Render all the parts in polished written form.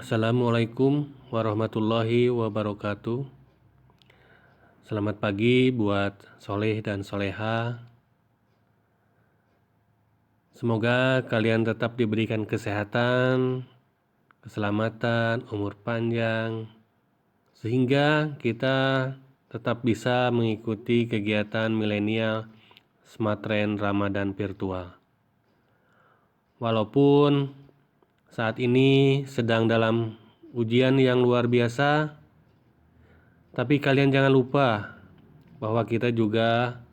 Assalamualaikum warahmatullahi wabarakatuh. Selamat pagi buat soleh dan soleha. Semoga kalian tetap diberikan kesehatan, keselamatan, umur panjang, sehingga kita tetap bisa mengikuti kegiatan milenial Smartren Ramadan virtual. Walaupun saat ini sedang dalam ujian yang luar biasa, tapi kalian jangan lupa bahwa kita juga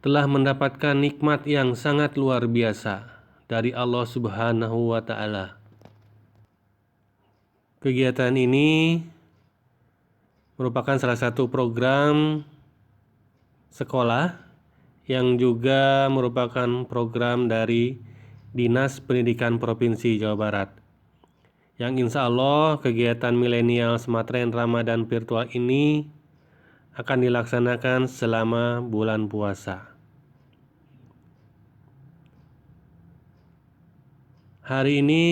telah mendapatkan nikmat yang sangat luar biasa dari Allah Subhanahu wa Ta'ala. Kegiatan ini merupakan salah satu program sekolah yang juga merupakan program dari Dinas Pendidikan Provinsi Jawa Barat, yang insya Allah kegiatan milenial Smartren Ramadan virtual ini akan dilaksanakan selama bulan puasa. Hari ini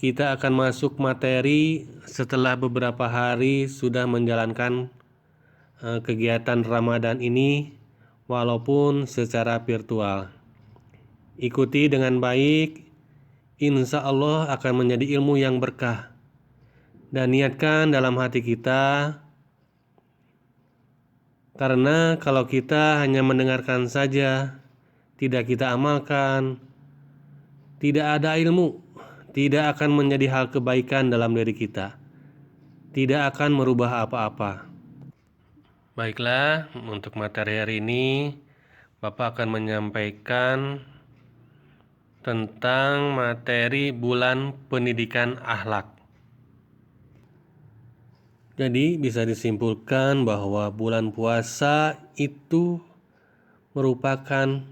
kita akan masuk materi setelah beberapa hari sudah menjalankan kegiatan Ramadan ini walaupun secara virtual. Ikuti dengan baik, insya Allah akan menjadi ilmu yang berkah. Dan niatkan dalam hati kita, karena kalau kita hanya mendengarkan saja, tidak kita amalkan, tidak ada ilmu, tidak akan menjadi hal kebaikan dalam diri kita, tidak akan merubah apa-apa. Baiklah, untuk materi hari ini Bapak akan menyampaikan tentang materi bulan pendidikan akhlak. Jadi bisa disimpulkan bahwa bulan puasa itu merupakan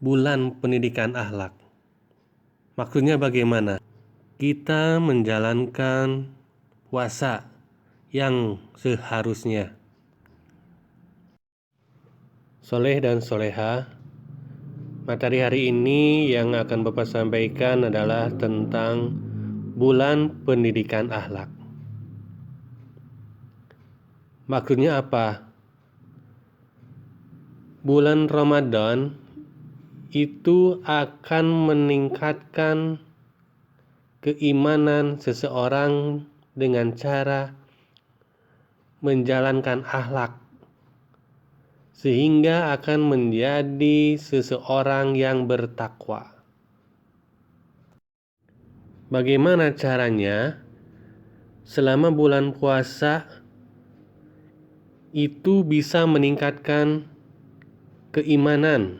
bulan pendidikan akhlak. Maksudnya bagaimana? Kita menjalankan puasa yang seharusnya. Soleh dan soleha, materi hari ini yang akan Bapak sampaikan adalah tentang bulan pendidikan akhlak. Maksudnya apa? Bulan Ramadan itu akan meningkatkan keimanan seseorang dengan cara menjalankan akhlak, sehingga akan menjadi seseorang yang bertakwa. Bagaimana caranya? Selama bulan puasa itu bisa meningkatkan keimanan,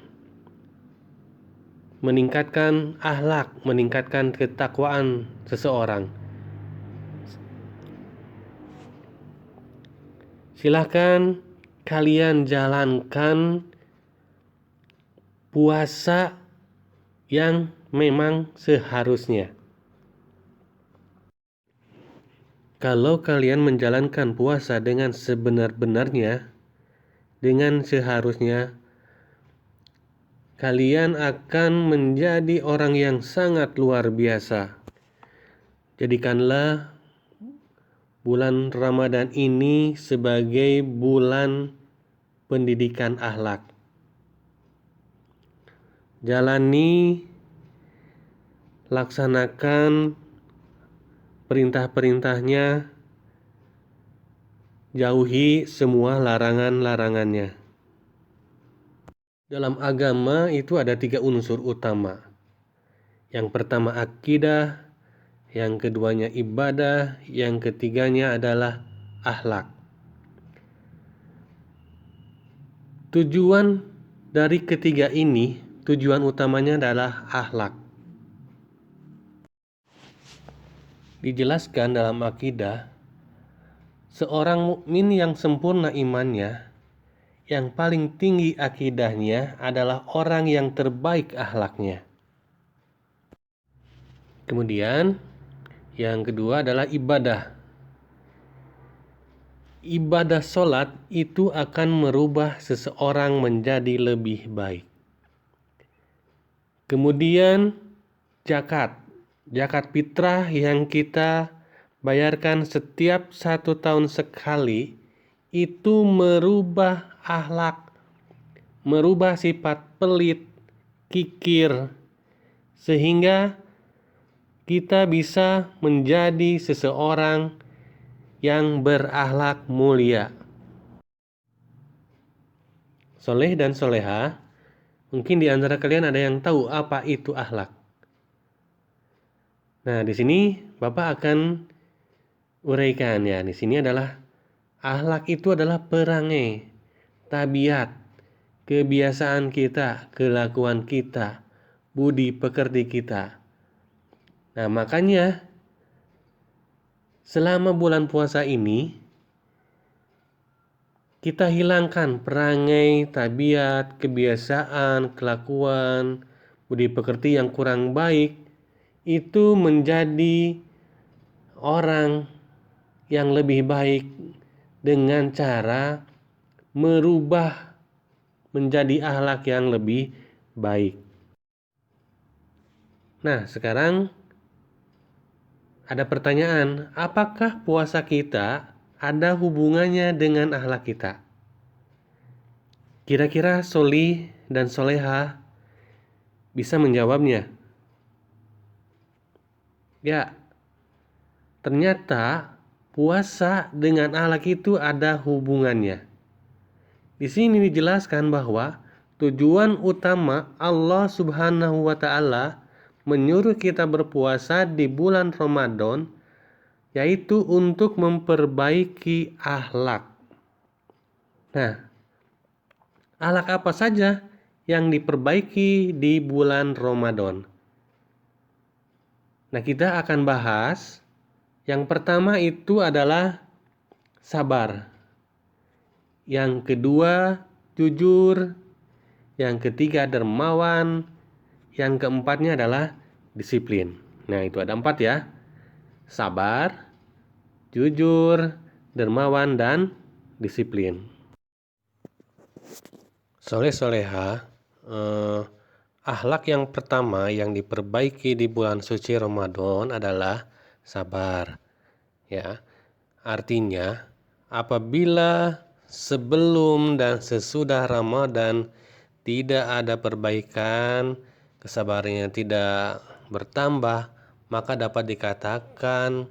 meningkatkan akhlak, meningkatkan ketakwaan seseorang. Silahkan kalian jalankan puasa yang memang seharusnya. Kalau kalian menjalankan puasa dengan sebenar-benarnya, dengan seharusnya, kalian akan menjadi orang yang sangat luar biasa. Jadikanlah bulan Ramadan ini sebagai bulan pendidikan akhlak. Jalani, laksanakan perintah-perintahnya, jauhi semua larangan-larangannya. Dalam agama itu ada 3 unsur utama. Yang pertama akidah, yang keduanya ibadah, yang ketiganya adalah akhlak. Tujuan dari ketiga ini, tujuan utamanya adalah akhlak. Dijelaskan dalam akidah, seorang mukmin yang sempurna imannya, yang paling tinggi akidahnya adalah orang yang terbaik akhlaknya. Kemudian yang kedua adalah ibadah. Ibadah sholat itu akan merubah seseorang menjadi lebih baik. Kemudian zakat fitrah yang kita bayarkan setiap 1 tahun sekali, itu merubah akhlak, merubah sifat pelit, kikir, sehingga kita bisa menjadi seseorang yang berakhlak mulia. Soleh dan soleha, mungkin di antara kalian ada yang tahu apa itu akhlak. Nah, di sini Bapak akan uraikan ya. Di sini adalah akhlak itu adalah perangai, tabiat, kebiasaan kita, kelakuan kita, budi pekerti kita. Nah, makanya selama bulan puasa ini kita hilangkan perangai, tabiat, kebiasaan, kelakuan, budi pekerti yang kurang baik, itu menjadi orang yang lebih baik dengan cara merubah menjadi akhlak yang lebih baik. Nah, sekarang ada pertanyaan, apakah puasa kita ada hubungannya dengan akhlak kita? Kira-kira Soli dan Soleha bisa menjawabnya? Ya, ternyata puasa dengan akhlak itu ada hubungannya. Di sini dijelaskan bahwa tujuan utama Allah Subhanahu wa Ta'ala menyuruh kita berpuasa di bulan Ramadan yaitu untuk memperbaiki akhlak. Nah, akhlak apa saja yang diperbaiki di bulan Ramadan? Nah, kita akan bahas. Yang pertama itu adalah sabar. Yang kedua, jujur. Yang ketiga, dermawan. Yang keempatnya adalah disiplin. Nah, itu ada 4 ya. Sabar, jujur, dermawan, dan disiplin. Soleh-soleha, akhlak yang pertama yang diperbaiki di bulan suci Ramadan adalah sabar. Ya, artinya apabila sebelum dan sesudah Ramadan tidak ada perbaikan, kesabarannya tidak bertambah, maka dapat dikatakan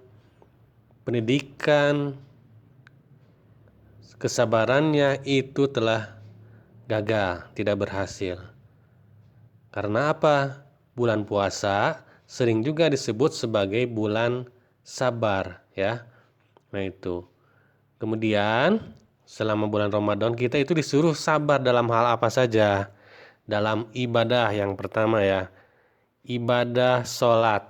pendidikan kesabarannya itu telah gagal, tidak berhasil. Karena apa? Bulan puasa sering juga disebut sebagai bulan sabar, ya. Nah, itu. Kemudian selama bulan Ramadan kita itu disuruh sabar dalam hal apa saja? Dalam ibadah yang pertama ya, ibadah sholat.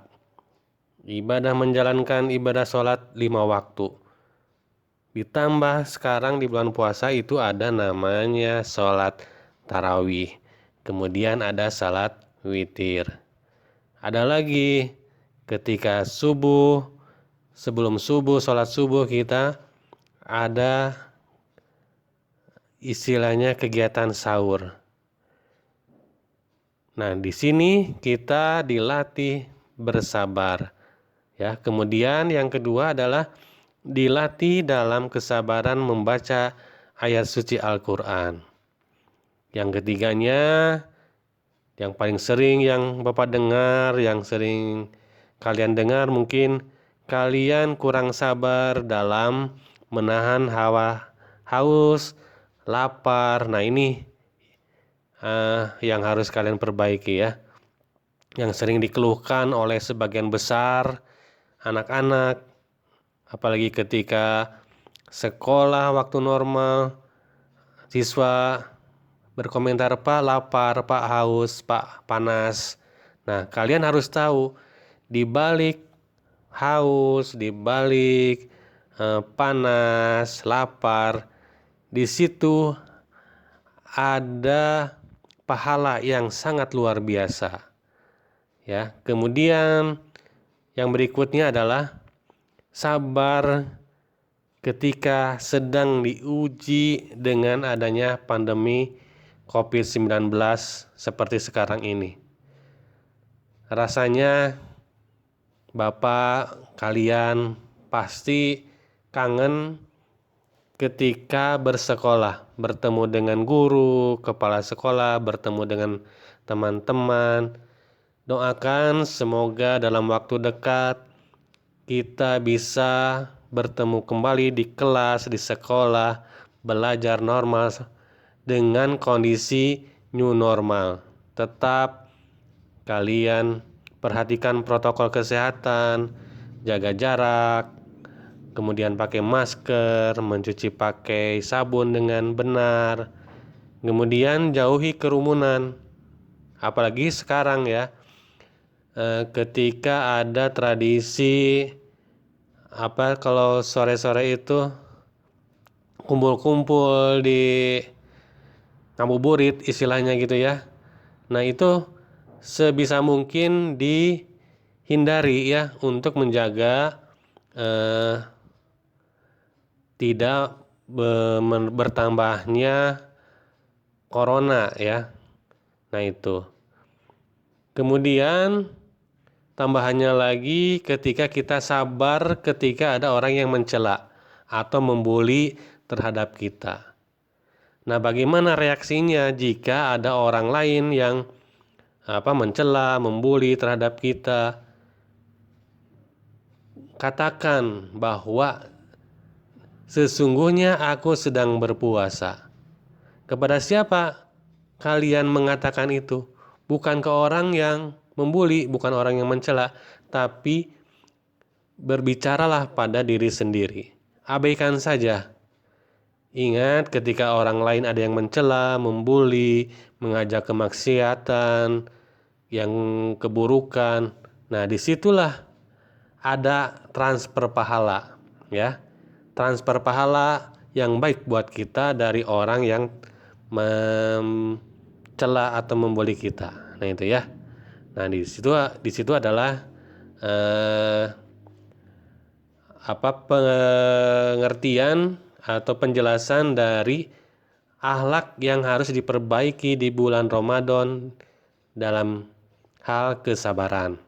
Ibadah menjalankan ibadah sholat 5 waktu. Ditambah sekarang di bulan puasa itu ada namanya sholat tarawih. Kemudian ada sholat witir. Ada lagi ketika subuh, sebelum subuh, sholat subuh kita ada istilahnya kegiatan sahur. Nah, di sini kita dilatih bersabar. Ya, kemudian yang kedua adalah dilatih dalam kesabaran membaca ayat suci Al-Qur'an. Yang ketiganya, yang paling sering yang Bapak dengar, yang sering kalian dengar, mungkin kalian kurang sabar dalam menahan hawa haus, lapar. Nah, ini yang harus kalian perbaiki ya. Yang sering dikeluhkan oleh sebagian besar anak-anak, apalagi ketika sekolah waktu normal, siswa berkomentar, Pak lapar, Pak haus, Pak panas. Nah, kalian harus tahu di balik haus, di balik panas, lapar, di situ ada pahala yang sangat luar biasa. Ya, kemudian yang berikutnya adalah sabar ketika sedang diuji dengan adanya pandemi COVID-19 seperti sekarang ini. Rasanya Bapak, kalian pasti kangen ketika bersekolah, bertemu dengan guru, kepala sekolah, bertemu dengan teman-teman. Doakan semoga dalam waktu dekat kita bisa bertemu kembali di kelas, di sekolah, belajar normal dengan kondisi new normal. Tetap kalian perhatikan protokol kesehatan, jaga jarak, kemudian pakai masker, mencuci pakai sabun dengan benar, kemudian jauhi kerumunan. Apalagi sekarang ya, ketika ada tradisi kalau sore-sore itu kumpul-kumpul di ngabuburit istilahnya gitu ya. Nah, itu sebisa mungkin dihindari ya untuk menjaga tidak bertambahnya corona ya. Nah, itu. Kemudian tambahannya lagi ketika kita sabar ketika ada orang yang mencela atau membuli terhadap kita. Nah, bagaimana reaksinya jika ada orang lain yang mencela, membuli terhadap kita? Katakan bahwa sesungguhnya aku sedang berpuasa. Kepada siapa kalian mengatakan itu? Bukan ke orang yang membuli, bukan orang yang mencela, tapi berbicaralah pada diri sendiri. Abaikan saja. Ingat ketika orang lain ada yang mencela, membuli, mengajak kemaksiatan, yang keburukan. Nah, disitulah ada transfer pahala, ya. Transfer pahala yang baik buat kita dari orang yang mencela atau membuli kita. Nah, itu ya. Nah, di situ adalah pengertian atau penjelasan dari akhlak yang harus diperbaiki di bulan Ramadan dalam hal kesabaran.